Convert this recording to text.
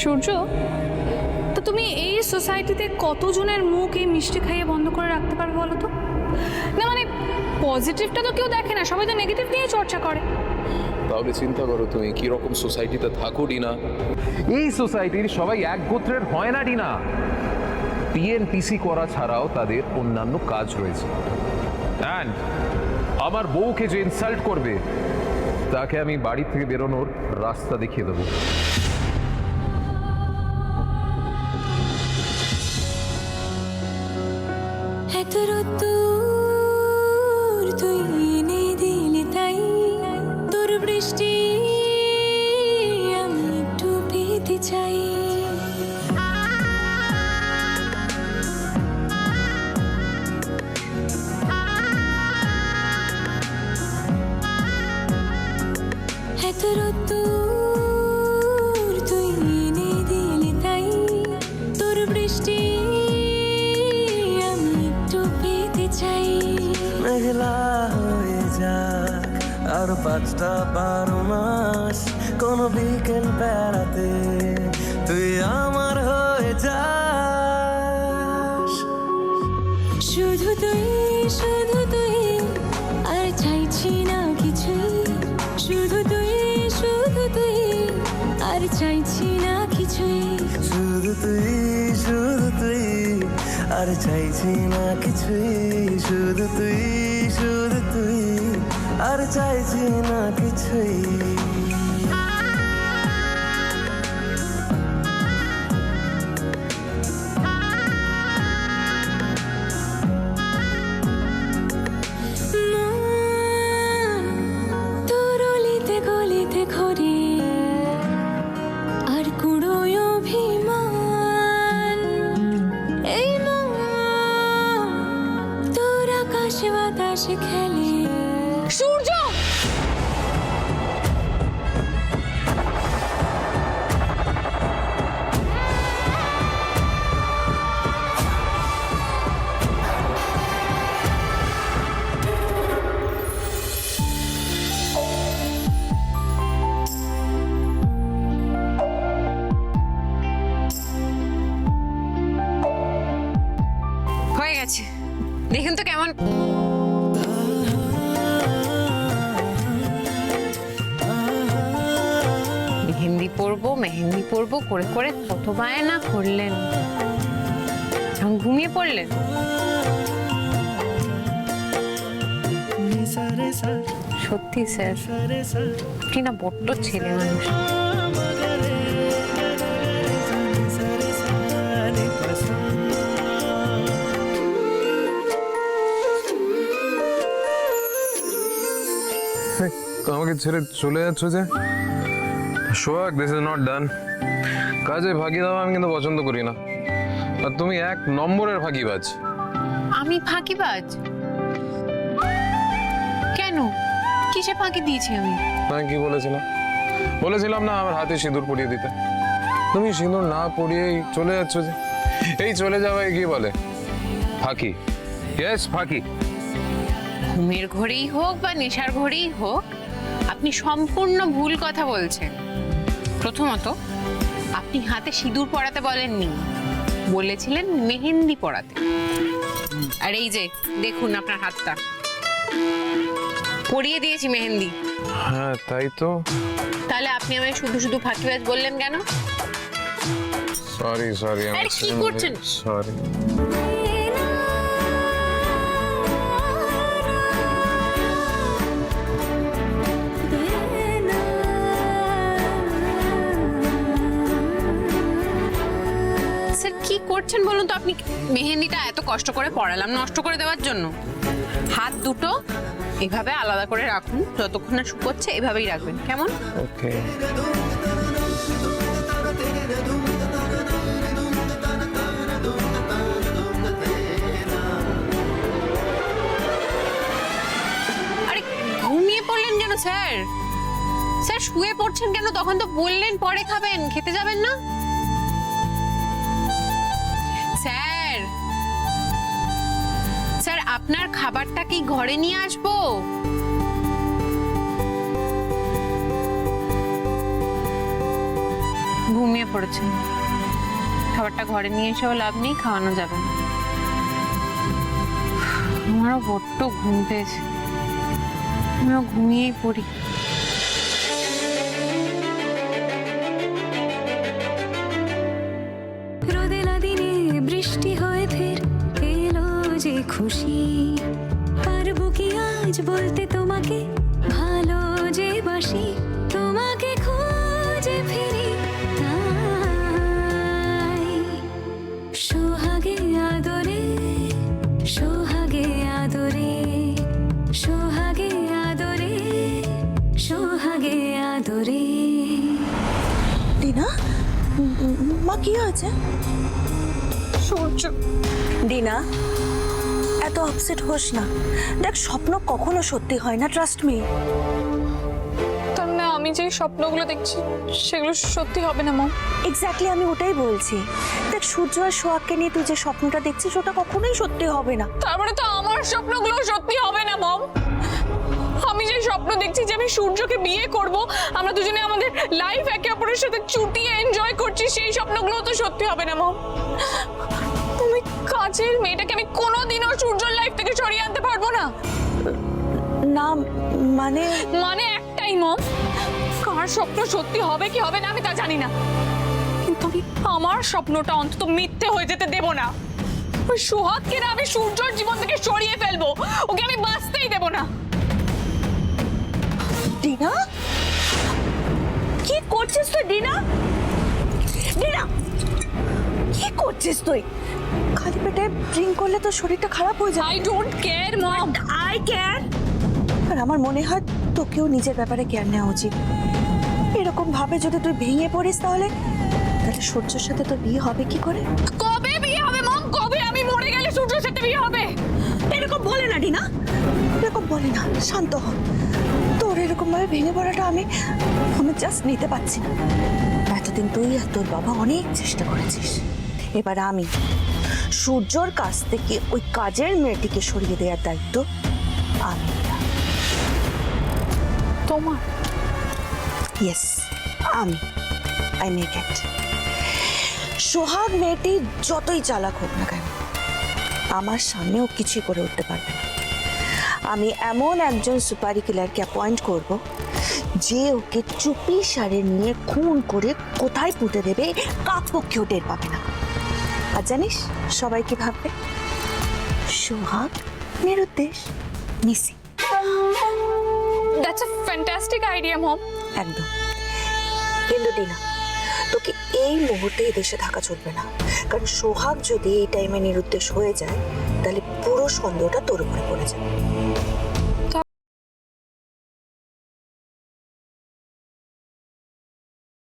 সূর্য, তো তুমি এই সোসাইটিতে কতজনের মুখ এই মিষ্টি খাইয়ে বন্ধ করে রাখতে পারবে বলো তো? না মানে পজিটিভটা তো কেউ দেখে না, সবাই তো নেগেটিভ নিয়ে চর্চা করে। তাহলে চিন্তা করো তুমি কি রকম সোসাইটিতে থাকো ডিনা। এই সোসাইটির সবাই এক গোত্রের হয় না ডিনা। টিএনপিসি করা ছাড়াও তাদের অন্যান্য কাজ রয়েছে। অ্যান্ড আমার বউকে যে ইনসাল্ট করবে তাকে আমি বাড়ি থেকে বেরোনোর রাস্তা দেখিয়ে দেবো। তুই এনে দিলি তাই তোর বৃষ্টি আমি একটু পেতে চাই। তুই এনে দিলি তাই তোর বৃষ্টি আমি একটু পেতে চাই। মেঘলা হয়ে যাক আর 5টা 12 মাস, কোন বিকেল বেড়াতে তুই আমার হয়ে যাস। শুধু তুই আর চাইছি না কিছুই। শুধু তুই আর চাইছি না কিছুই। শুধু তুই আর চাইছি না কিছুই। শুধু তুই আর চাইছি না কিছুই। তোর অলিতে গলিতে ঘরে আর কুড়োয় অভিমান। এই মন তোর আকাশে বাতাসে খেলে। সূর্য, হয়ে গেছে, দেখুন তো কেমন। মেহেন্দি পরবো করে করে কত বায়না করলেন, এখন ঘুমিয়ে পড়লেন। সত্যি স্যার, আপনি না বড্ড ছেলে মানুষ। আমাকে ছেড়ে চলে যাচ্ছ যে? সোহাগ, দিস ইজ নট ডান। কাজে ফাঁকি দেওয়া আমি কিন্তু পছন্দ করি না, আর তুমি 1 নম্বরের ফাঁকিবাজ। আমি ফাঁকিবাজ? কেন, কিসে ফাঁকি দিয়েছি আমি? আমি কি বলেছিলাম না আমার হাতে সিঁদুর পরিয়ে দিতে। তুমি সিঁদুর না পরিয়েই চলে যাচ্ছ যে, এই চলে যাওয়াই কি বলে? ফাঁকি। ইয়েস, ফাঁকি। ঘুমের ঘরেই হোক বা নেশার ঘরেই হোক, আপনি সম্পূর্ণ ভুল কথা বলছেন। প্রথমত, আপনি হাতে সিঁদুর পরাতে বলেননি, বলেছিলেন মেহেন্দি পরাতে। আর এই যে দেখুন আপনার হাতটা, পরিয়ে দিয়েছি মেহেন্দি। হ্যাঁ তাই তো। তাহলে আপনি আমায় শুধু শুধু ফাঁকিবাজ বললেন কেন? সরি আরে কি করছেন? সরি। স্যার কি করছেন বলুন তো? আপনি মেহেন্দিটা এত কষ্ট করে পরালাম নষ্ট করে দেওয়ার জন্য? হাত দুটো এভাবে আলাদা করে রাখুন, যতক্ষণ না শুকোচ্ছে এভাবেই রাখবেন, কেমন? ওকে। আরে ঘুমিয়ে পড়লেন কেন স্যার? স্যার শুয়ে পড়ছেন কেন? তখন তো বললেন পরে খাবেন, খেতে যাবেন না? স্যার স্যার আপনার খাবারটা কি ঘরে নিয়ে আসবো? ঘুমিয়ে পড়েছেন, খাবারটা ঘরে নিয়ে এসেও লাভ নেই, খাওয়ানো যাবে না। আমারও বড্ড ঘুম পেয়েছে, আমিও ঘুমিয়েই পড়ি। রোদেলা দিনে বৃষ্টি হয়ে ফের এলো যে খুশি, পারবো কি আজ বলতে তোমাকে ভালো যে বাসি, তোমাকে খুঁজে ফিরি তাই। সোহাগে আদরে, সোহাগে আদরে, সোহাগে আদরে, সোহাগে আদরে। ডিনা, মা কি হয়েছে? সূর্য, ডিনা, এত আপসেট হোস না। দেখ, স্বপ্ন কখনো সত্যি হয় না, ট্রাস্ট মি। তার মানে আমি যে স্বপ্নগুলো দেখছি সেগুলো সত্যি হবে না মম? এক্স্যাক্টলি, আমি ওটাই বলছি। দেখ, সূর্য আর সোহাগকে নিয়ে তুই যে স্বপ্নটা দেখছিস ওটা কখনোই সত্যি হবে না। তার মানে তো আমার স্বপ্নগুলো সত্যি হবে না মম? আমি যে স্বপ্ন দেখছি যে আমি সূর্যকে বিয়ে করব, আমরা দুজনে আমাদের লাইফ একে অপরের সাথে চুটিয়ে এনজয় করছি, সেই স্বপ্নগুলো তো সত্যি হবে না মম? তুমি কাজের মেয়েটাকে আমি কোনোদিনও সূর্যর লাইফ থেকে সরিয়ে আনতে পারবো না। না মানে মানে একটাই মম, কার স্বপ্ন সত্যি হবে কি হবে না আমি তা জানি না, কিন্তু আমি আমার স্বপ্নটা অন্তত মিথ্যে হয়ে যেতে দেব না। ওই সোহাগকে না আমি সূর্যর জীবন থেকে সরিয়ে ফেলবো, ওকে আমি বাঁচতেই দেব না। ডিনা, কি করছিস তুই? ডিনা, ডিনা, কি করছিস তুই? খালি পেটে ড্রিঙ্ক করলে তো শরীরটা খারাপ হয়ে যায়। I don't care mom. I care. আর আমার মনে হয় তোকেও নিজের ব্যাপারে কেয়ার নেওয়া উচিত। এরকম ভাবে যদি তুই ভেঙে পড়িস তাহলে সূর্যের সাথে তোর বিয়ে হবে কি করে? কবে বিয়ে হবে মম? কবে আমি মরে গেলে সূর্যের সাথে বিয়ে হবে? এরকম বলে না ডিনা, এরকম বলে না, শান্ত হ। তোর এরকম ভাবে ভেঙে পড়াটা আমি জাস্ট নিতে পারছি না। এতদিন তুই আর তোর বাবা অনেক চেষ্টা করেছিস, এবার আমি সূর্যর কাছ থেকে ওই কাজের মেয়েটিকে সরিয়ে দেওয়ার দায়িত্ব আমি নিলাম। তোমার? ইয়েস, আমি। I make it. সোহাগ মেয়েটি যতই চালাক হোক না কেন, আমার সামনেও কিছু করে উঠতে পারবে না। আমি এমন একজন সুপারি কিলারকে অ্যাপয়েন্ট করব যে ওকে চুপি সারে নিয়ে খুন করে কোথায় পুঁতে দেবে কাক পক্ষেও টের পাবে না। আর জানিস সবাই কি ভাববে? সোহাগ নিরুদ্দেশ, মিসি। দ্যাটস আ ফ্যান্টাস্টিক আইডিয়া মম। একদম। কিন্তু ডিনা, তোকে এই মুহূর্তে এই দেশে থাকা চলবে না, কারণ সোহাগ যদি এই টাইমে নিরুদ্দেশ হয়ে যায় তাহলে পুরো সন্দেহটা তোর উপরে পড়ে যাবে। তা